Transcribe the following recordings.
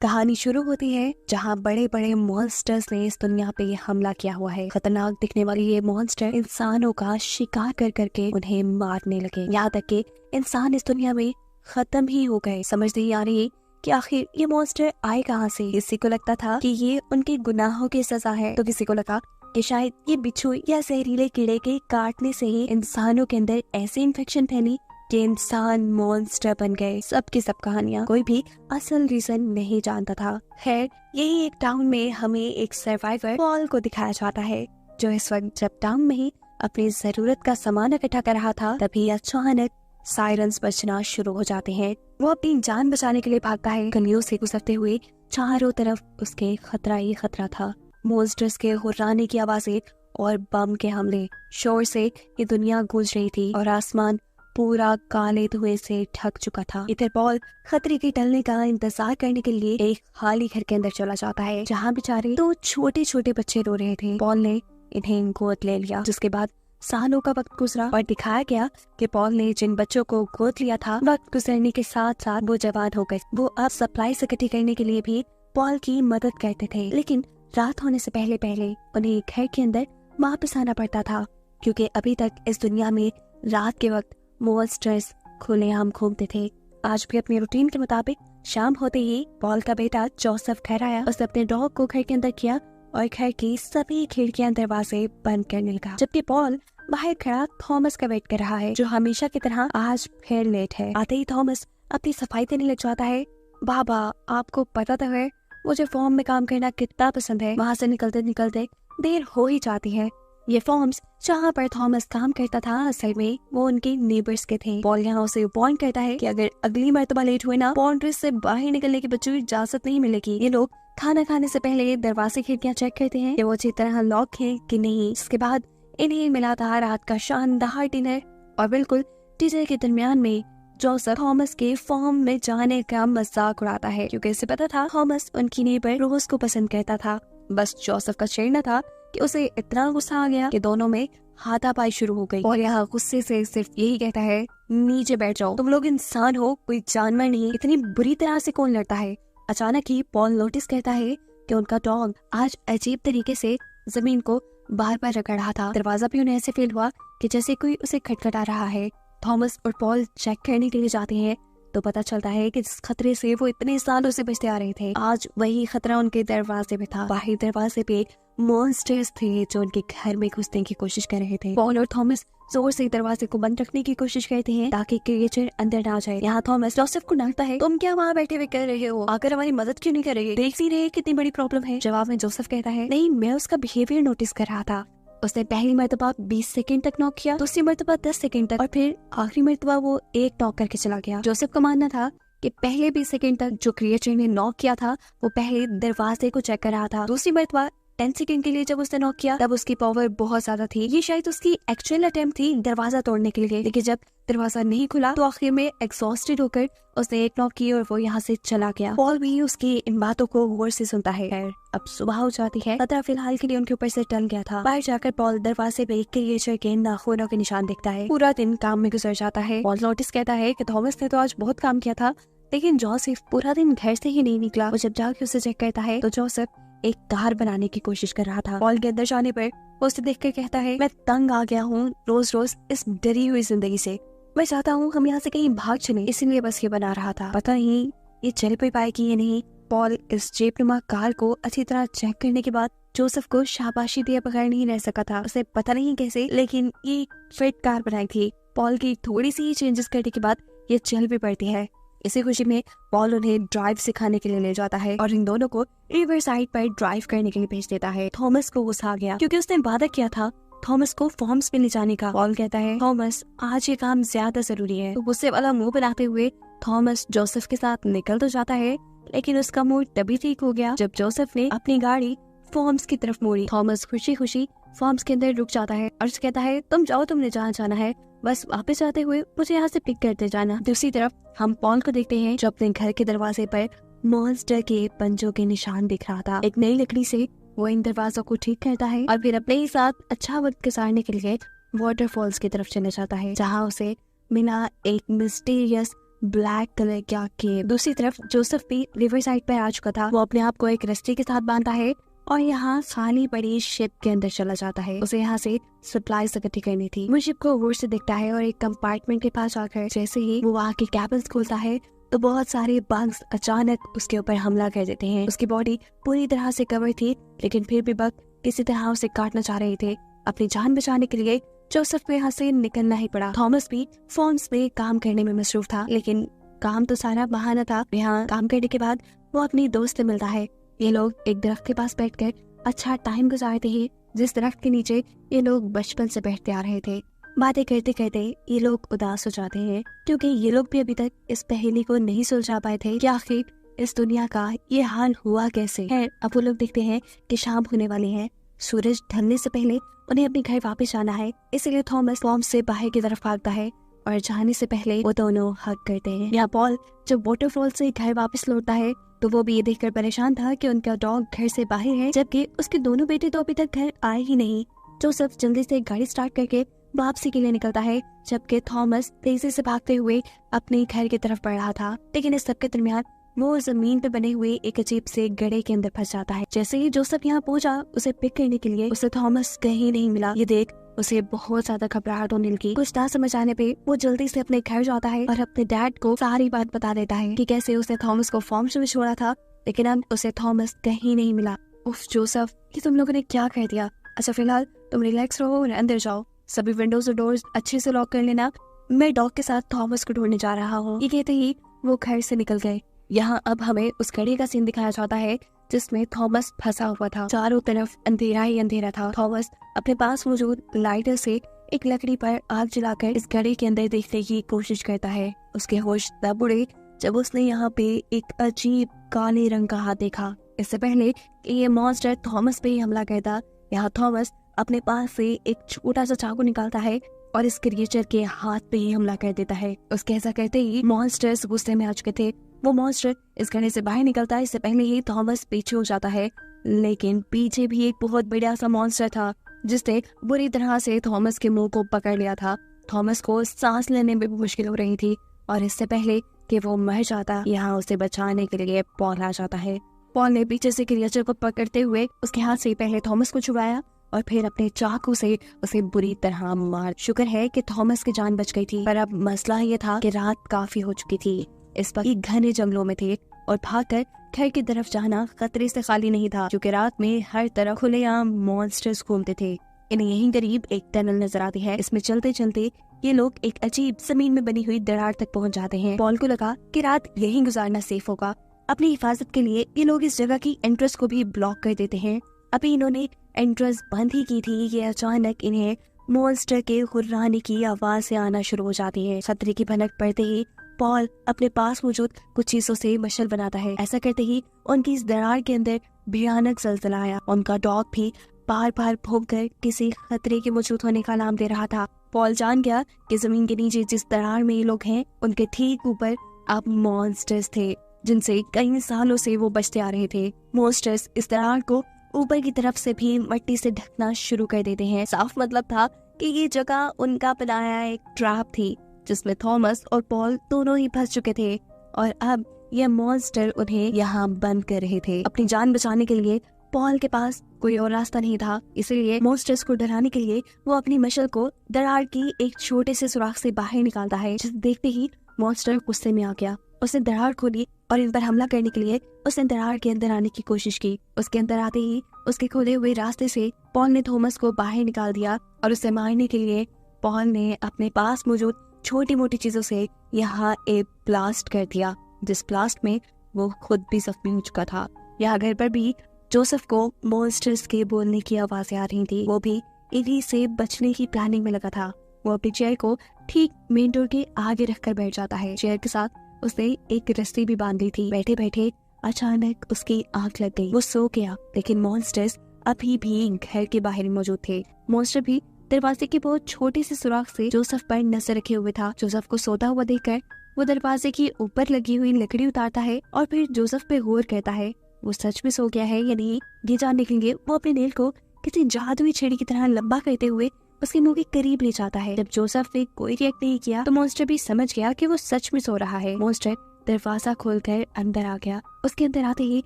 कहानी शुरू होती है जहाँ बड़े बड़े मॉन्स्टर्स ने इस दुनिया पे हमला किया हुआ है। खतरनाक दिखने वाले ये मॉन्स्टर इंसानों का शिकार कर करके उन्हें मारने लगे, यहाँ तक कि इंसान इस दुनिया में खत्म ही हो गए। समझ नहीं आ रही कि आखिर ये मॉन्स्टर आए कहाँ से। किसी को लगता था कि ये उनके गुनाहों की सजा है, तो किसी को लगा कि शायद ये बिच्छू या जहरीले कीड़े के काटने से ही इंसानों के अंदर ऐसी इन्फेक्शन फैली कि इंसान मॉन्स्टर बन गए। सबकी सब कहानियाँ, कोई भी असल रीजन नहीं जानता था। खैर, यही एक टाउन में हमें एक सर्वाइवर पॉल को दिखाया जाता है, जो इस वक्त जब टाउन में ही अपनी जरूरत का सामान इकट्ठा कर रहा था, तभी अचानक सायरन्स बजना शुरू हो जाते हैं। वो अपनी जान बचाने के लिए भागता है। गलियों से गुजरते हुए चारों तरफ उसके खतरा ही खतरा था। मॉन्स्टर्स के हुर्राने की आवाजें और बम के हमले, शोर से ये दुनिया गूंज रही थी और आसमान पूरा काले धुएं से ढक चुका था। इधर पॉल खतरे के टलने का इंतजार करने के लिए एक खाली घर के अंदर चला जाता है, जहाँ बेचारे दो छोटे छोटे बच्चे रो रहे थे। पॉल ने इन्हें गोद ले लिया, जिसके बाद सालों का वक्त गुजरा और दिखाया गया कि पॉल ने जिन बच्चों को गोद लिया था, वक्त गुजरने के साथ साथ वो जवान हो गए। वो अब सप्लाई इकट्ठी करने के लिए भी पॉल की मदद करते थे, लेकिन रात होने से पहले पहले उन्हें घर के अंदर वापस आना पड़ता था, क्योंकि अभी तक इस दुनिया में रात के वक्त मॉन्स्टर्स खुलेआम घूमते थे। आज भी अपनी रूटीन के मुताबिक शाम होते ही पॉल का बेटा जोसेफ घर आया। उसने अपने डॉग को घर के अंदर किया और घर की सभी खिड़कियां दरवाजे बंद करने लगा, जबकि पॉल बाहर खड़ा थॉमस का वेट कर रहा है, जो हमेशा की तरह आज फिर लेट है। आते ही थॉमस अपनी सफाई देने लग जाता है। बाबा, आपको पता तो है मुझे फॉर्म में काम करना कितना पसंद है। वहाँ से निकलते निकलते देर हो ही जाती है। ये फॉर्म्स जहाँ पर थॉमस काम करता था, असल में वो उनके नेबर्स के थे। पॉल यहाँ उसे वार्न करता है कि अगर अगली मर्तबा लेट हुए ना, बाउंड्री से बाहर निकलने की बच्चों इजाजत नहीं मिलेगी। ये लोग खाना खाने से पहले दरवाजे खिड़कियाँ चेक करते हैं कि वो अच्छी तरह लॉक है कि नहीं। इसके बाद इन्हें मिला था रात का शानदार डिनर, और बिल्कुल डिनर के दरमियान में जोसेफ थॉमस के फॉर्म में जाने का मजाक उड़ाता है, क्योंकि इसे पता था थॉमस उनकी नेबर रोज को पसंद करता था। बस जोसेफ का छेड़ना था कि उसे इतना गुस्सा आ गया कि दोनों में हाथापाई शुरू हो गई। और यहाँ गुस्से से सिर्फ यही कहता है, नीचे बैठ जाओ, तुम लोग इंसान हो, कोई जानवर नहीं। इतनी बुरी तरह से कौन लड़ता है। अचानक ही पॉल नोटिस करता है कि उनका डॉग आज अजीब तरीके से जमीन को बार बार रगड़ रहा था। दरवाजा भी उन्हें ऐसे फील हुआ कि जैसे कोई उसे खटखटा रहा है। थॉमस और पॉल चेक करने के लिए जाते हैं, तो पता चलता है कि जिस खतरे से वो इतने सालों से बचते आ रहे थे, आज वही खतरा उनके दरवाजे पे था। बाहर दरवाजे पे मॉन्स्टर्स थे जो उनके घर में घुसने की कोशिश कर रहे थे। पॉल और थॉमस जोर से दरवाजे को बंद रखने की कोशिश करते हैं ताकि क्रिएचर अंदर ना जाए। यहाँ थॉमस जोसेफ को डांटता है, तुम क्या वहाँ बैठे हुए कर रहे हो, आकर हमारी मदद क्यों नहीं कर रहे, देख ही रहे कितनी बड़ी प्रॉब्लम है। जवाब में जोसेफ कहता है, नहीं, मैं उसका बिहेवियर नोटिस कर रहा था। उसने पहली मर्तबा 20 सेकंड तक नॉक किया, दूसरी मर्तबा 10 सेकंड तक, और फिर आखिरी मर्तबा वो एक नॉक करके चला गया। जोसेफ का मानना था कि पहले 20 सेकंड तक जो क्रिएचर ने नॉक किया था, वो पहले दरवाजे को चेक कर रहा था। दूसरी मर्तबा 10 सेकंड के लिए जब उसने नॉक किया, तब उसकी पावर बहुत ज्यादा थी। ये शायद उसकी एक्चुअल अटेम्प्ट थी दरवाजा तोड़ने के लिए, लेकिन जब दरवाजा नहीं खुला तो आखिर में एग्जॉस्टेड होकर उसने एक नॉक की और वो यहाँ से चला गया। पॉल भी उसकी इन बातों को गौर से सुनता है। अब सुबह हो जाती है, खतरा फिलहाल के लिए उनके ऊपर से टल गया था। बाहर जाकर पॉल दरवाजे पे क्रिएचर के नाखूनों के निशान दिखता है। पूरा दिन काम में गुजर जाता है। पॉल नोटिस कहता है कि थॉमस ने तो आज बहुत काम किया था, लेकिन जोसेफ पूरा दिन घर से ही नहीं निकला। वो जब जाके उसे चेक करता है तो जोसेफ एक कार बनाने की कोशिश कर रहा था। पॉल के अंदर जाने पर वो उसे देखकर कहता है, मैं तंग आ गया हूँ रोज रोज इस डरी हुई जिंदगी से। मैं चाहता हूँ हम यहाँ से कहीं भाग चले, इसीलिए बस ये बना रहा था। पता नहीं ये चल भी पाएगी या नहीं। पॉल इस जेबनुमा कार को अच्छी तरह चेक करने के बाद जोसेफ को शाबाशी दिए बगैर नहीं रह सका था। उसे पता नहीं कैसे, लेकिन ये फिट कार बनाई थी। पॉल की थोड़ी सी चेंजेस करने के बाद ये चल भी पड़ती है। इसी खुशी में पॉल उन्हें ड्राइव सिखाने के लिए ले जाता है और इन दोनों को रिवर साइड पर ड्राइव करने के लिए भेज देता है। थॉमस को गुस्सा आ गया, क्योंकि उसने वादा किया था थॉमस को फॉर्म्स पे ले जाने का। पॉल कहता है, थॉमस आज ये काम ज्यादा जरूरी है। तो गुस्से वाला मुंह बनाते हुए थॉमस जोसेफ के साथ निकल तो जाता है, लेकिन उसका मूड तभी ठीक हो गया जब जोसेफ ने अपनी गाड़ी फॉर्म्स की तरफ मोड़ी। थॉमस खुशी खुशी फॉर्म्स के अंदर रुक जाता है और कहता है, तुम जाओ, तुमने जहाँ जाना है, बस वापस जाते हुए मुझे यहाँ से पिक करते जाना। दूसरी तरफ हम पॉल को देखते हैं जो अपने घर के दरवाजे पर मॉन्स्टर के पंजों के निशान दिख रहा था। एक नई लकड़ी से वो इन दरवाजों को ठीक करता है और फिर अपने ही साथ अच्छा वक्त गुजारने के लिए वाटरफॉल्स की तरफ चले जाता है, जहाँ उसे मिला एक मिस्टीरियस ब्लैक कलर का केव। दूसरी तरफ जोसेफ भी रिवर साइड पर आ चुका था। वो अपने आप को एक रस्सी के साथ बांधता है और यहाँ खाली पड़ी शिप के अंदर चला जाता है। उसे यहाँ से सप्लाईज इकट्ठी करनी थी। वो शिप को गौर से देखता है और एक कंपार्टमेंट के पास आकर जैसे ही वो वहाँ के कैबिन खोलता है तो बहुत सारे बग्स अचानक उसके ऊपर हमला कर देते हैं। उसकी बॉडी पूरी तरह से कवर थी, लेकिन फिर भी बग किसी तरह उसे काटना चाह रहे थे। अपनी जान बचाने के लिए जोसेफ को यहाँ से निकलना ही पड़ा। थॉमस भी फॉर्म्स में काम करने में मसरूफ था, लेकिन काम तो सारा बहाना था। यहाँ काम करने के बाद वो अपनी दोस्त से मिलता है। ये लोग एक दरख्त के पास बैठकर अच्छा टाइम गुजारते हैं, जिस दरख्त के नीचे ये लोग बचपन से बैठते आ रहे थे। बातें करते करते ये लोग उदास हो जाते हैं, क्योंकि ये लोग भी अभी तक इस पहेली को नहीं सुलझा पाए थे कि आखिर इस दुनिया का ये हाल हुआ कैसे है। अब वो लोग देखते हैं कि शाम होने वाली है। सूरज ढलने से पहले उन्हें अपने घर वापस जाना है, इसलिए थॉमस फॉर्म से बाहर की तरफ भागता है और जाने से पहले वो दोनों हग करते हैं। यहाँ पॉल जब वाटरफॉल से घर वापस लौटता है तो वो भी ये देखकर परेशान था कि उनका डॉग घर से बाहर है, जबकि उसके दोनों बेटे तो अभी तक घर आए ही नहीं। जोसेफ जल्दी से गाड़ी स्टार्ट करके वापसी के लिए निकलता है, जबकि थॉमस तेजी से भागते हुए अपने घर की तरफ बढ़ रहा था। लेकिन इस सब के दरमियान वो जमीन पे बने हुए एक अजीब से गड्ढे के अंदर फंस जाता है। जैसे ही जोसेफ यहाँ पहुंचा उसे पिक करने के लिए, उसे थॉमस कहीं नहीं मिला। ये देख उसे बहुत ज्यादा घबराहट होने लगी। कुछ ना समझ आने पे वो जल्दी से अपने घर जाता है और अपने डैड को सारी बात बता देता है कि कैसे उसने थॉमस को फॉर्म से छोड़ा था, लेकिन अब उसे थॉमस कहीं नहीं मिला। उफ जोसेफ, ये तुम लोगों ने क्या कह दिया। अच्छा फिलहाल तुम रिलैक्स रहो और अंदर जाओ, सभी विंडोज और डोर्स अच्छे से लॉक कर लेना। मैं डॉग के साथ थॉमस को ढूंढने जा रहा हूँ। ये कहते ही वो घर से निकल गए। यहाँ अब हमें उस घड़ी का सीन दिखाया जाता है जिसमें थॉमस फंसा हुआ था। चारों तरफ अंधेरा ही अंधेरा था। थॉमस अपने पास मौजूद लाइटर से एक लकड़ी पर आग जलाकर इस घड़ी के अंदर देखने की कोशिश करता है। उसके होश तब उड़े जब उसने यहाँ पे एक अजीब काले रंग का हाथ देखा। इससे पहले कि ये मॉन्स्टर थॉमस पे ही हमला करता, यहाँ थॉमस अपने पास से एक छोटा सा चाकू निकालता है और इस क्रिएचर के हाथ पे ही हमला कर देता है। उसके ऐसा कहते ही मॉन्स्टर्स गुस्से में आ चुके थे। वो मॉन्स्टर इस घड़े से बाहर निकलता है, इससे पहले ही थॉमस पीछे हो जाता है, लेकिन पीछे भी एक बहुत बड़ा सा मॉन्स्टर था जिसने बुरी तरह से थॉमस के मुंह को पकड़ लिया था। थॉमस को सांस लेने में भी मुश्किल हो रही थी और इससे पहले कि वो मर जाता, यहाँ उसे बचाने के लिए पॉल आ जाता है। पॉल ने पीछे से क्रिएचर को पकड़ते हुए उसके हाथ से पहले थॉमस को छुड़ाया और फिर अपने चाकू से उसे बुरी तरह मार। शुक्र है कि थॉमस की जान बच गई थी, पर अब मसला ये था कि रात काफी हो चुकी थी। इस वक्त घने जंगलों में थे और भागकर घर की तरफ जाना खतरे से खाली नहीं था, क्योंकि रात में हर तरफ खुलेआम मॉन्स्टर्स घूमते थे। इन्हें यहीं करीब एक टनल नजर आती है। इसमें चलते चलते ये लोग एक अजीब जमीन में बनी हुई दरार तक पहुंच जाते हैं। पॉल को लगा कि रात यहीं गुजारना सेफ होगा। अपनी हिफाजत के लिए ये लोग इस जगह की एंट्रेंस को भी ब्लॉक कर देते हैं। अभी इन्होंने एंट्रेंस बंद ही की थी कि अचानक इन्हें मॉन्स्टर के हुर्राने की आवाज से आना शुरू हो जाती है। खतरे की भनक पड़ते ही पॉल अपने पास मौजूद कुछ चीजों से मशल बनाता है। ऐसा करते ही उनकी इस दरार के अंदर भयानक ज़लज़ला आया। उनका डॉग भी बार बार भौंककर किसी खतरे के मौजूद होने का नाम दे रहा था। पॉल जान गया कि जमीन के नीचे जिस दरार में ये लोग हैं उनके ठीक ऊपर अब मॉन्स्टर्स थे, जिनसे कई सालों से वो बचते आ रहे थे। मॉन्स्टर्स इस दरार को ऊपर की तरफ से भी मिट्टी से ढकना शुरू कर देते हैं। साफ मतलब था कि ये जगह उनका बनाया एक ट्रैप थी जिसमें थॉमस और पॉल दोनों ही फंस चुके थे और अब ये मॉन्स्टर उन्हें यहाँ बंद कर रहे थे। अपनी जान बचाने के लिए पॉल के पास कोई और रास्ता नहीं था, इसलिए मॉन्स्टर्स को डराने के लिए वो अपनी मशल को दरार की एक छोटे से सुराख से बाहर निकालता है। जिसे देखते ही मॉन्स्टर गुस्से में आ गया। उसने दरार खोली और इन पर हमला करने के लिए उसने दरार के अंदर आने की कोशिश की। उसके अंदर आते ही उसके खोले हुए रास्ते से पॉल ने थॉमस को बाहर निकाल दिया और उसे मारने के लिए पॉल ने अपने पास मौजूद छोटी मोटी चीजों से यहाँ एक ब्लास्ट कर दिया, जिस ब्लास्ट में वो खुद भी जख्मी हो चुका था। यहाँ घर पर भी जोसेफ को मॉन्स्टर्स के बोलने की आवाजें आ रही थी। वो भी इन्हीं से बचने की प्लानिंग में लगा था। वो अपनी चेयर को ठीक मेन डोर के आगे रखकर बैठ जाता है। चेयर के साथ उसने एक रस्सी भी बांध ली थी। बैठे बैठे अचानक उसकी आंख लग गई। वो सो गया, लेकिन मॉन्स्टर्स अभी भी घर के बाहर मौजूद थे। मॉन्स्टर भी दरवाजे के बहुत छोटे से सुराख से जोसेफ पर नजर रखे हुए था। जोसेफ को सोता हुआ देखकर वो दरवाजे की ऊपर लगी हुई लकड़ी उतारता है और फिर जोसेफ पे गौर करता है वो सच में सो गया है या नहीं। ये जानने के लिए वो अपने नेल को किसी जादुई छड़ी की तरह लंबा करते हुए उसके मुंह के करीब ले जाता है। जब जोसेफ ने कोई रिएक्ट नहीं किया तो मॉन्स्टर भी समझ गया कि वो सच में सो रहा है। मॉन्स्टर दरवाजा खोलकर अंदर आ गया। उसके अंदर आते ही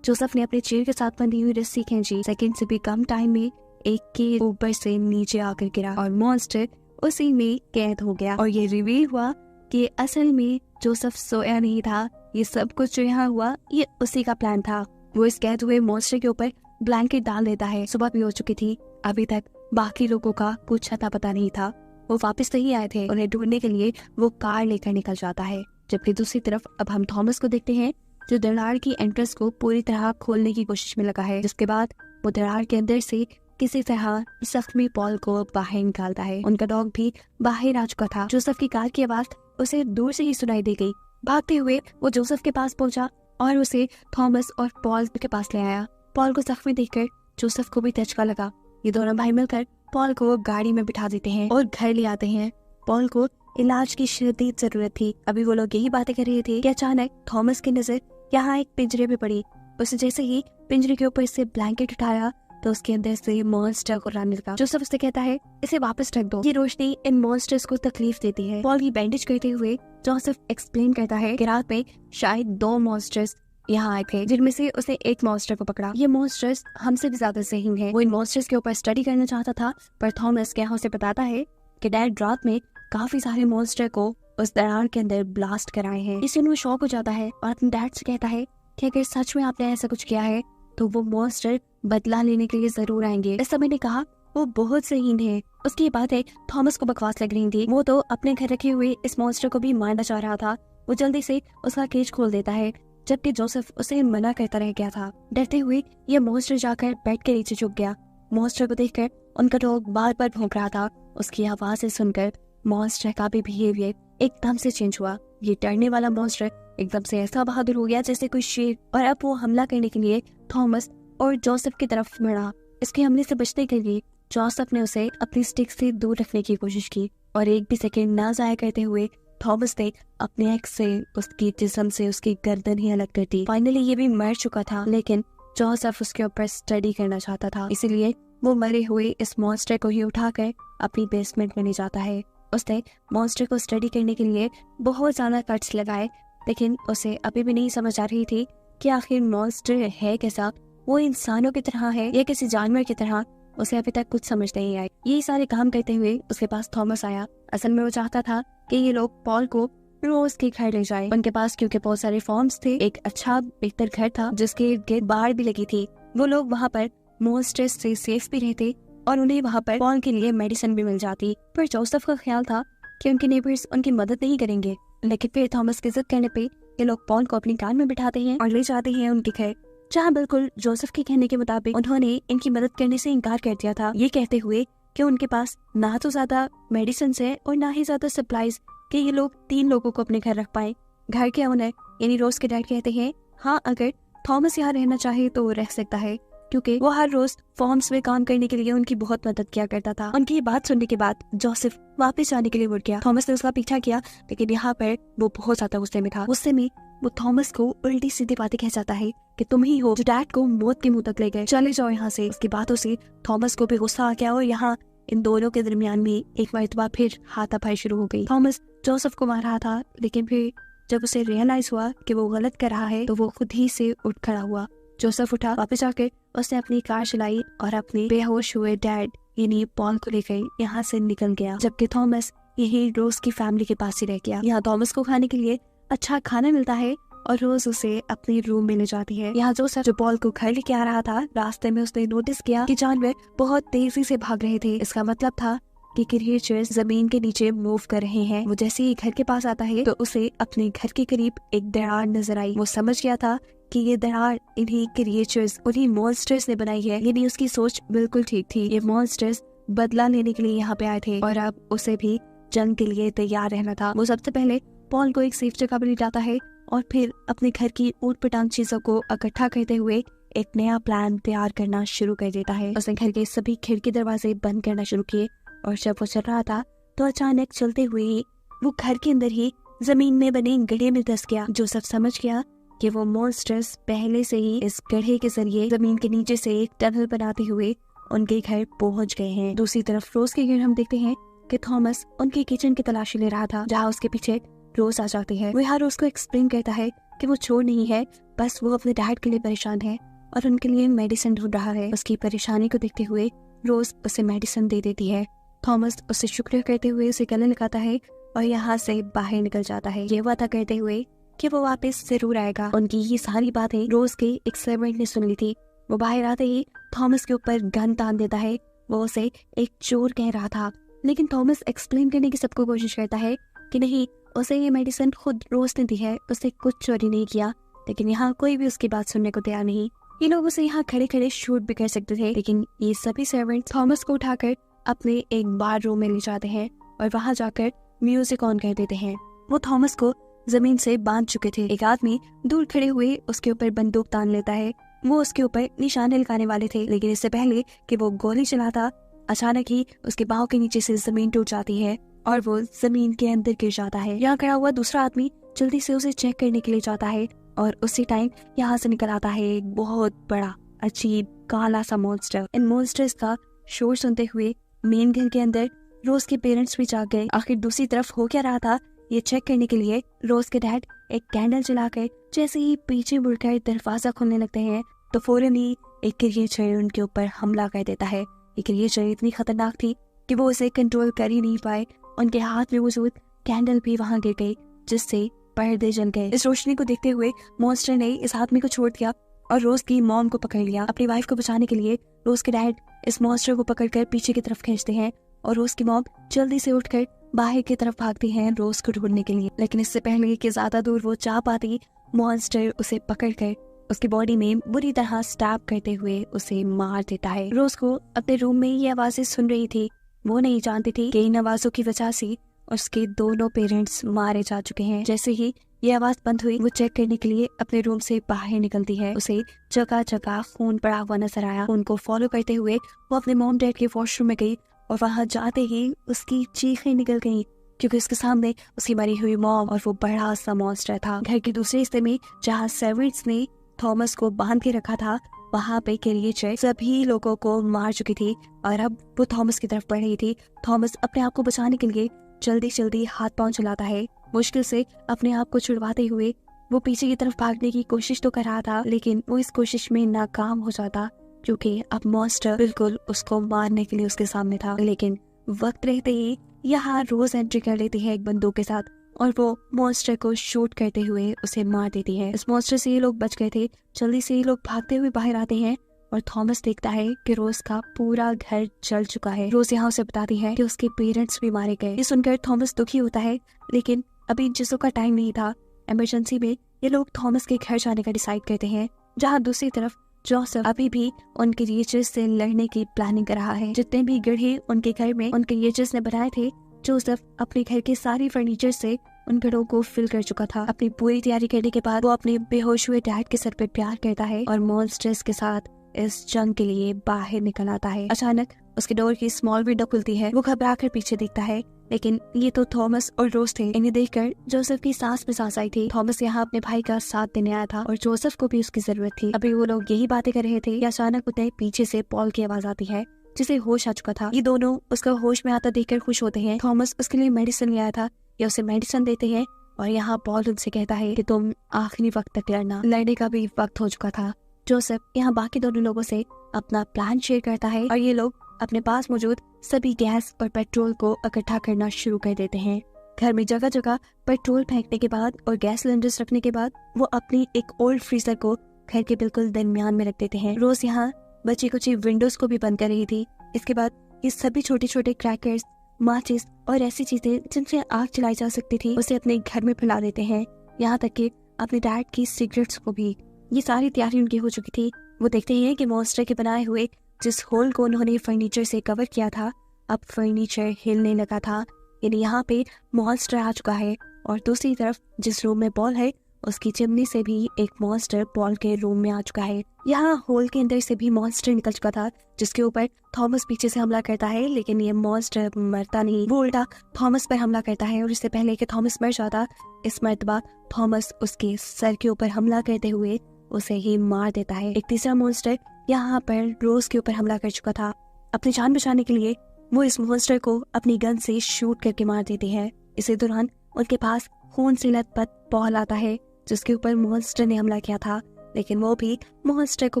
जोसेफ ने अपने चेयर के साथ बंधी हुई रस्सी खींची। सेकंड से भी कम टाइम में एक के ऊपर से नीचे आकर गिरा और मॉन्स्टर उसी में कैद हो गया। और ये रिवील हुआ कि असल में जोसेफ सोया नहीं था। ये सब कुछ जो यहाँ हुआ ये उसी का प्लान था। वो इस कैद हुए मॉन्स्टर के ऊपर ब्लैंकेट डाल देता है। सुबह भी हो चुकी थी, अभी तक बाकी लोगों का कुछ अता पता नहीं था। वो वापस नहीं आए थे। उन्हें ढूंढने के लिए वो कार लेकर निकल जाता है। जबकि दूसरी तरफ अब हम थॉमस को देखते हैं जो दरार की एंट्रेंस को पूरी तरह खोलने की कोशिश में लगा है। जिसके बाद वो दरार के अंदर से किसी तरह जख्मी पॉल को बाहर निकालता है। उनका डॉग भी बाहर आ चुका था। जोसेफ की कार की आवाज उसे दूर से ही सुनाई दी गई। भागते हुए वो जोसेफ के पास पहुंचा और उसे थॉमस और पॉल के पास ले आया। पॉल को जख्मी देखकर जोसेफ को भी धचका लगा। ये दोनों भाई मिलकर पॉल को गाड़ी में बिठा देते हैं और घर ले आते हैं। पॉल को इलाज की शदीद जरूरत थी। अभी वो लोग यही बातें कर रहे थे कि अचानक थॉमस की नजर यहाँ एक पिंजरे पे पड़ी। उसे जैसे ही पिंजरे के ऊपर से ब्लैंकेट उठाया तो उसके अंदर से मॉन्स्टर गुर्राने लगा। जोसेफ उससे कहता है इसे वापस रख दो, ये रोशनी इन मॉन्स्टर्स को तकलीफ देती है। पॉल की बैंडेज करते हुए जोसेफ एक्सप्लेन करता है कि रात में शायद 2 मॉन्स्टर्स यहाँ आए थे जिनमें से उसने एक मॉन्स्टर को पकड़ा। ये मॉन्स्टर्स हमसे भी ज्यादा ज़हीन है। वो इन मॉन्स्टर्स के ऊपर स्टडी करना चाहता था पर थॉमस क्या उसे बताता है कि डैड रात में काफी सारे मॉन्स्टर को उस दरार के अंदर ब्लास्ट कराए हैं। इससे वो शॉक हो जाता है और अपने डैड से कहता है कि अगर सच में आपने ऐसा कुछ किया है तो वो मॉन्स्टर बदला लेने के लिए जरूर आएंगे। इस समय ने कहा वो बहुत ज़हीन है। उसकी ये बातें थॉमस को बकवास लग रही थी। वो तो अपने घर रखे हुए इस मॉन्स्टर को भी मारना चाह रहा था। वो जल्दी से उसका केज खोल देता है जबकि जोसेफ उसे मना करता रह गया था। डरते हुए ये मॉन्स्टर जाकर बेड के नीचे झुक गया। मॉन्स्टर को देखकर उनका डॉग बार बार भौंक रहा था। उसकी आवाज़ें सुनकर मॉन्स्टर का भी बिहेवियर एकदम से चेंज हुआ। ये डरने वाला मॉन्स्टर एकदम से ऐसा बहादुर हो गया जैसे कोई शेर और अब वो हमला करने के लिए थॉमस और जोसेफ की तरफ बढ़ा। इसके हमले से बचने के लिए जोसेफ ने उसे अपनी स्टिक से दूर रखने की कोशिश की और एक भी सेकंड ना जाया करते हुए थॉमस ने अपने एक्स से उसकी जिस्म से उसकी गर्दन ही अलग कर दी। फाइनली ये भी मर चुका था लेकिन जोसेफ उसके ऊपर स्टडी करना चाहता था, इसलिए वो मरे हुए इस मॉन्स्टर को ही उठाकर अपनी बेसमेंट में ले जाता है। उसने मॉन्स्टर को स्टडी करने के लिए बहुत ज्यादा कट्स लगाए लेकिन उसे अभी भी नहीं समझ आ रही थी कि आखिर मॉन्स्टर है कैसा। वो इंसानों की तरह है या किसी जानवर की तरह, उसे अभी तक कुछ समझ नहीं आई। यही सारे काम करते हुए उसके पास थॉमस आया। असल में वो चाहता था कि ये लोग पॉल को रोज के घर ले जाए। उनके पास क्योंकि बहुत सारे फॉर्म्स थे, एक अच्छा बेहतर घर था जिसके इर्द गिर्द बाड़ भी लगी थी। वो लोग वहाँ पर मॉन्स्टर्स से सेफ भी रहते और उन्हें वहाँ पर पॉल के लिए मेडिसिन भी मिल जाती। पर जोसेफ का ख्याल था कि उनके नेबर्स उनकी मदद नहीं करेंगे। लेकिन फिर थॉमस की जिद करने पे ये लोग पॉल को अपनी कार में बिठाते हैं और ले जाते हैं उनके घर, जहाँ बिल्कुल जोसेफ के कहने के मुताबिक उन्होंने इनकी मदद करने से इनकार कर दिया था, ये कहते हुए कि उनके पास ना तो ज्यादा मेडिसिन है और ना ही ज्यादा सप्लाईज कि ये लोग 3 लोगों को अपने घर रख पाए। घर के ओनर यानी रोज के डैड कहते हैं हाँ अगर थॉमस यहाँ रहना चाहे तो वो रह सकता है क्योंकि वो हर रोज फॉर्म्स में काम करने के लिए उनकी बहुत मदद किया करता था। उनकी ये बात सुनने के बाद जोसेफ वापस जाने के लिए उठ गया। थॉमस ने उसका पीछा किया लेकिन यहाँ पर वो बहुत ज्यादा गुस्से में था। गुस्से में वो थॉमस को उल्टी सीधी बातें कह जाता है कि तुम ही हो जो डैड को मौत के मुंह तक ले गए, चले जाओ यहाँ से। उसकी बातों से थॉमस को भी गुस्सा आ गया और यहाँ इन दोनों के दरमियान में एक मरतबा फिर हाथापाई शुरू हो गई। थॉमस जोसेफ को मार रहा था लेकिन फिर जब उसे रियलाइज हुआ कि वो गलत कर रहा है तो वो खुद ही से उठ खड़ा हुआ। जोसेफ उठा, वापस जाकर उसने अपनी कार चलाई और अपने बेहोश हुए डैड यानी पॉल को लेकर यहाँ से निकल गया, जबकि थॉमस यही रोज की फैमिली के पास ही रह गया। यहाँ थॉमस को खाने के लिए अच्छा खाना मिलता है और रोज उसे अपने रूम में ले जाती है। यहाँ जोसेफ जो पॉल को घर लेके आ रहा था, रास्ते में उसने नोटिस किया कि जानवर बहुत तेजी से भाग रहे थे। इसका मतलब था कि क्रिएचर्स जमीन के नीचे मूव कर रहे हैं। वो जैसे ही घर के पास आता है तो उसे अपने घर के करीब एक दरार नजर आई। वो समझ गया था कि ये दरार इन्हीं क्रिएचर्स उन्हीं मॉन्स्टर्स ने बनाई है। यानी उसकी सोच बिल्कुल ठीक थी। ये मॉन्स्टर्स बदला लेने के लिए यहाँ पे आए थे और अब उसे भी जंग के लिए तैयार रहना था। वो सबसे पहले पॉल को एक सेफ जगह पर ले जाता है और फिर अपने घर की ऊट पटांग चीजों को इकट्ठा करते हुए एक नया प्लान तैयार करना शुरू कर देता है। उसने घर के सभी खिड़की दरवाजे बंद करना शुरू किए और जब वो चल रहा था तो अचानक चलते हुए ही वो घर के अंदर ही जमीन में बने गड्ढे में धंस गया। जोसेफ समझ गया कि वो मॉन्स्टर्स पहले से ही इस गड्ढे के जरिए जमीन के नीचे से एक टनल बनाते हुए उनके घर पहुंच गए हैं। दूसरी तरफ रोज के घर हम देखते हैं कि थॉमस उनके किचन की तलाशी ले रहा था, जहाँ उसके पीछे रोज आ जाती है। वो यहाँ रोज को एक्सप्लेन करता है कि वो चोर नहीं है, बस वो अपने डैड के लिए परेशान है और उनके लिए मेडिसिन ढूंढ रहा है। उसकी परेशानी को देखते हुए रोज उसे मेडिसिन दे देती है। थॉमस उससे शुक्रिया करते हुए उसे गले लगाता है और यहाँ से बाहर निकल जाता है, ये वादा करते हुए कि वो वापस जरूर आएगा। उनकी ये सारी बातें रोज के एक सर्वेंट ने सुन ली थी। वो बाहर आते ही थॉमस के ऊपर गन तान देता है। वो उसे एक चोर कह रहा था, लेकिन थॉमस एक्सप्लेन करने की सबको कोशिश करता है कि नहीं, उसे ये मेडिसिन खुद रोज ने दी है, उसने कुछ चोरी नहीं किया। लेकिन यहाँ कोई भी उसकी बात सुनने को तैयार नहीं। ये लोग उसे यहाँ खड़े खड़े शूट भी कर सकते थे, लेकिन ये सभी सर्वेंट थॉमस को उठाकर अपने एक बार रूम में ले जाते हैं और वहाँ जाकर म्यूजिक ऑन कर देते हैं। वो थॉमस को जमीन से बांध चुके थे। एक आदमी दूर खड़े हुए उसके ऊपर बंदूक तान लेता है। वो उसके ऊपर निशाने लगाने वाले थे, लेकिन इससे पहले कि वो गोली चलाता, अचानक ही उसके बाहों के नीचे से जमीन टूट जाती है और वो जमीन के अंदर गिर जाता है। यहाँ खड़ा हुआ दूसरा आदमी जल्दी से उसे चेक करने के लिए जाता है और उसी टाइम यहाँ से निकल आता है एक बहुत बड़ा अजीब काला सा मॉन्स्टर। इन मॉन्स्टर्स का शोर सुनते हुए मेन घर के अंदर रोज के पेरेंट्स भी जाग गए। आखिर दूसरी तरफ हो क्या रहा था ये चेक करने के लिए रोज के डैड एक कैंडल जलाकर जैसे ही पीछे मुड़कर दरवाजा खोलने लगते हैं तो फौरन ही एक क्रिएचर उनके ऊपर हमला कर देता है। ये क्रिएचर इतनी खतरनाक थी कि वो उसे कंट्रोल कर ही नहीं पाए। उनके हाथ में मौजूद कैंडल भी वहां गिर गई, जिससे पर्दे जल गए। इस रोशनी को देखते हुए मॉन्स्टर ने इस आदमी को छोड़ दिया और रोज की मॉम को पकड़ लिया। अपनी वाइफ को बचाने के लिए रोज के डैड इस मॉन्स्टर को पकड़कर पीछे की तरफ खींचते हैं और रोज की मॉम जल्दी से उठकर बाहर की तरफ भागती हैं रोज को ढूंढने के लिए। लेकिन इससे पहले कि ज्यादा दूर वो जा पाती, मॉन्स्टर उसे पकड़कर उसकी बॉडी में बुरी तरह स्टैब करते हुए उसे मार देता है। रोज को अपने रूम में ये आवाजें सुन रही थी। वो नहीं जानती थी कि इन आवाजों की वजह से उसके दोनों पेरेंट्स मारे जा चुके हैं। जैसे ही ये आवाज बंद हुई, वो चेक करने के लिए अपने रूम से बाहर निकलती है। उसे जगह जगह खून पड़ा हुआ नजर आया। उनको फॉलो करते हुए वो अपने मॉम डैड के वॉशरूम में गई और वहां जाते ही उसकी चीखें निकल गईं, क्योंकि उसके सामने उसकी मरी हुई मॉम और वो बड़ा सा मॉन्स्टर था। घर के दूसरे हिस्से में जहाँ सर्वेंट्स ने थॉमस को बांध के रखा था, वहाँ पे क्रिएचर सभी लोगों को मार चुकी थी और अब वो थॉमस की तरफ बढ़ रही थी। थॉमस अपने आप को बचाने के लिए जल्दी जल्दी हाथ पांव चलाता है। मुश्किल से अपने आप को छुड़वाते हुए वो पीछे की तरफ भागने की कोशिश तो कर रहा था, लेकिन वो इस कोशिश में नाकाम हो जाता, क्योंकि अब मॉन्स्टर बिल्कुल उसको मारने के लिए उसके सामने था। लेकिन वक्त रहते ही यहाँ रोज एंट्री कर लेती है एक बंदूक के साथ और वो मॉन्स्टर को शूट करते हुए उसे मार देती है। इस मॉन्स्टर से ये लोग बच गए थे। जल्दी से ये लोग भागते हुए बाहर आते हैं और थॉमस देखता है कि रोज का पूरा घर जल चुका है। रोज यहाँ उसे बताती है कि उसके पेरेंट्स भी मारे गए। ये सुनकर थॉमस दुखी होता है, लेकिन अभी जिसों का टाइम नहीं था। इमरजेंसी में ये लोग थॉमस के घर जाने का डिसाइड करते हैं, जहाँ दूसरी तरफ जोसेफ अभी भी उन क्रिएचर्स से लड़ने की प्लानिंग कर रहा है। जितने भी गढ़े उनके घर में उन क्रिएचर्स ने बनाए थे, जोसेफ अपने घर के सारे फर्नीचर से उन घरों को फिल कर चुका था। अपनी पूरी तैयारी करने के बाद वो अपने बेहोश हुए डैड के सर पर प्यार करता है और मॉन्स्टर्स के साथ इस जंग के लिए बाहर निकल आता है। अचानक उसके डोर की स्मॉल विंडो खुलती है। वो घबरा कर पीछे देखता है, लेकिन ये तो थॉमस और रोज थे। इन्हें देखकर जोसेफ की सांस में सांस आई थी। थॉमस यहाँ अपने भाई का साथ देने आया था और जोसेफ को भी उसकी जरूरत थी। अभी वो लोग यही बातें कर रहे थे कि अचानक उन्हें पीछे से पॉल की आवाज आती है, जिसे होश आ चुका था। ये दोनों उसका होश में आता देखकर खुश होते हैं। थॉमस उसके लिए मेडिसिन ले आया था, या उसे मेडिसिन देते हैं और यहाँ पॉल उनसे कहता है कि तुम आखिरी वक्त तक लड़ना। लड़ने का भी वक्त हो चुका था। जोसेफ यहाँ बाकी दोनों लोगों से अपना प्लान शेयर करता है और ये लोग अपने पास मौजूद सभी गैस और पेट्रोल को इकट्ठा करना शुरू कर देते हैं। घर में जगह जगह पेट्रोल फेंकने के बाद और गैस सिलेंडर्स रखने के बाद वो अपनी एक ओल्ड फ्रीजर को घर के बिल्कुल दरमियान में रख देते हैं। रोज यहाँ बची कुची विंडोज को भी बंद कर रही थी। इसके बाद ये सभी छोटे छोटे क्रैकर्स, माचिस और ऐसी चीजें जिनसे आग जलाई जा सकती थी, उसे अपने घर में फैला देते हैं। यहाँ तक कि अपने डैड की सिगरेट्स को भी। ये सारी तैयारी उनकी हो चुकी थी। वो देखते हैं कि मॉन्स्टर के बनाए हुए जिस होल को उन्होंने फर्नीचर से कवर किया था, अब फर्नीचर हिलने लगा था। यानी यहाँ पे मॉन्स्टर आ चुका है। और दूसरी तरफ जिस रूम में पॉल है, उसकी चिमनी से भी एक मॉन्स्टर पॉल के रूम में आ चुका है। यहाँ होल के अंदर से भी मॉन्स्टर निकल चुका था, जिसके ऊपर थॉमस पीछे से हमला करता है, लेकिन ये मॉन्स्टर मरता नहीं। वो उल्टा थॉमस पर हमला करता है और इससे पहले कि थॉमस मर जाता, इस मर्तबा थॉमस उसके सर के ऊपर हमला करते हुए उसे ही मार देता है। एक तीसरा मॉन्स्टर यहाँ पर रोज के ऊपर हमला कर चुका था। अपनी जान बचाने के लिए वो इस मॉन्स्टर को अपनी गन से शूट करके मार देती है। इसी दौरान उनके पास खून से लथपथ पॉल आता है जिसके ऊपर मॉन्स्टर ने हमला किया था, लेकिन वो भी मॉन्स्टर को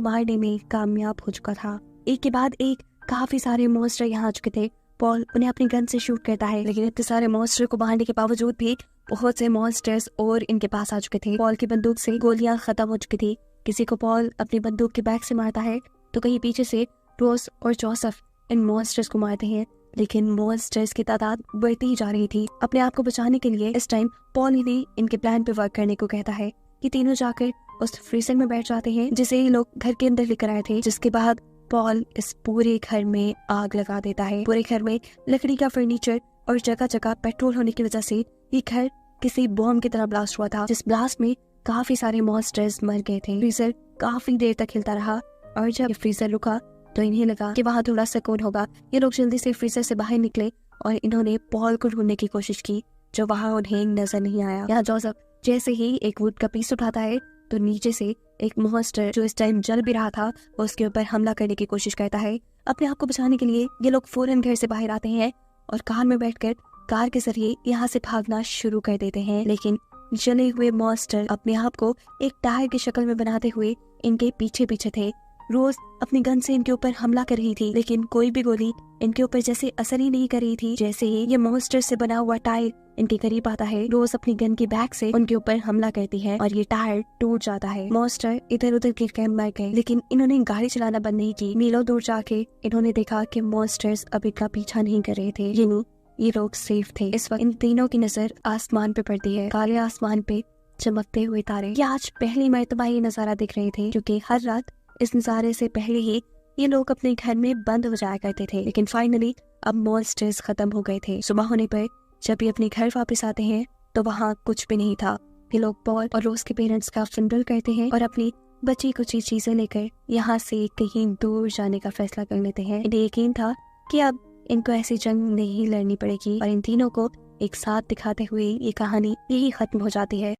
मारने में कामयाब हो चुका था। एक के बाद एक काफी सारे मॉन्स्टर यहाँ आ चुके थे। पॉल उन्हें अपनी गन से शूट करता है, लेकिन इतने सारे मॉन्स्टर को मारने के बावजूद भी बहुत से मॉन्स्टर्स और इनके पास आ चुके थे। पॉल की बंदूक से गोलियां खत्म हो चुकी थी। किसी को पॉल अपनी बंदूक के बैक से मारता है तो कहीं पीछे से रोज और जोसेफ इन मॉन्स्टर्स को मारते हैं, लेकिन मॉन्स्टर्स की तादाद बढ़ती ही जा रही थी। अपने आप को बचाने के लिए इस टाइम पॉल इन्हें इनके प्लान पे वर्क करने को कहता है कि तीनों जाकर उस फ्रीजर में बैठ जाते हैं जिसे ये लोग घर के अंदर लेकर आए थे। जिसके बाद पॉल इस पूरे घर में आग लगा देता है। पूरे घर में लकड़ी का फर्नीचर और जगह जगह पेट्रोल होने की वजह से ये घर किसी बॉम्ब की तरह ब्लास्ट हुआ था, जिस ब्लास्ट में काफी सारे मॉन्स्टर्स मर गए थे। फ्रीजर काफी देर तक हिलता रहा और जब ये फ्रीजर रुका तो इन्हें लगा कि वहाँ थोड़ा सुकून होगा। ये लोग जल्दी से फ्रीजर से बाहर निकले और इन्होंने पॉल को ढूंढने की कोशिश की, जो वहाँ उन्हें नजर नहीं आया। यहाँ जोसेफ जैसे ही एक वुड का पीस उठाता है तो नीचे से एक मॉन्स्टर जो इस टाइम जल भी रहा था उसके ऊपर हमला करने की कोशिश करता है। अपने आप को बचाने के लिए ये लोग फौरन घर से बाहर आते हैं और कार में बैठकर कार के जरिए यहाँ से भागना शुरू कर देते हैं, लेकिन जले हुए मॉन्स्टर अपने आप को एक टायर की शक्ल में बनाते हुए इनके पीछे पीछे थे। रोज अपनी गन से इनके ऊपर हमला कर रही थी, लेकिन कोई भी गोली इनके ऊपर जैसे असर ही नहीं कर रही थी। जैसे ही ये मॉन्स्टर से बना हुआ टायर इनके करीब आता है, रोज अपनी गन की बैक से उनके ऊपर हमला करती है और ये टायर टूट जाता है। मॉन्स्टर इधर उधर गिरकर मर गए, लेकिन इन्होंने गाड़ी चलाना बंद नहीं की। मीलों दूर जाके इन्होंने देखा कि मॉन्स्टर्स अब इनका पीछा नहीं कर रहे थे, यानी ये लोग सेफ थे। इस वक्त इन तीनों की नजर आसमान पे पड़ती है। काले आसमान पे चमकते हुए तारे। ये आज पहली मर्तबा ये नजारा दिख रहे थे, क्योंकि हर रात इस नजारे से पहले ही ये लोग अपने घर में बंद हो जाया करते थे, लेकिन फाइनली अब मॉन्स्टर्स खत्म हो गए थे। सुबह होने पर जब ये अपने घर वापस आते हैं तो वहाँ कुछ भी नहीं था। ये लोग पॉल और रोज के पेरेंट्स का फनरल करते हैं और अपनी बची कुछ चीजें लेकर यहाँ से कहीं दूर जाने का फैसला कर लेते हैं। इन्हें यकीन था कि अब इनको ऐसी जंग नहीं लड़नी पड़ेगी और इन तीनों को एक साथ दिखाते हुए ये कहानी यही खत्म हो जाती है।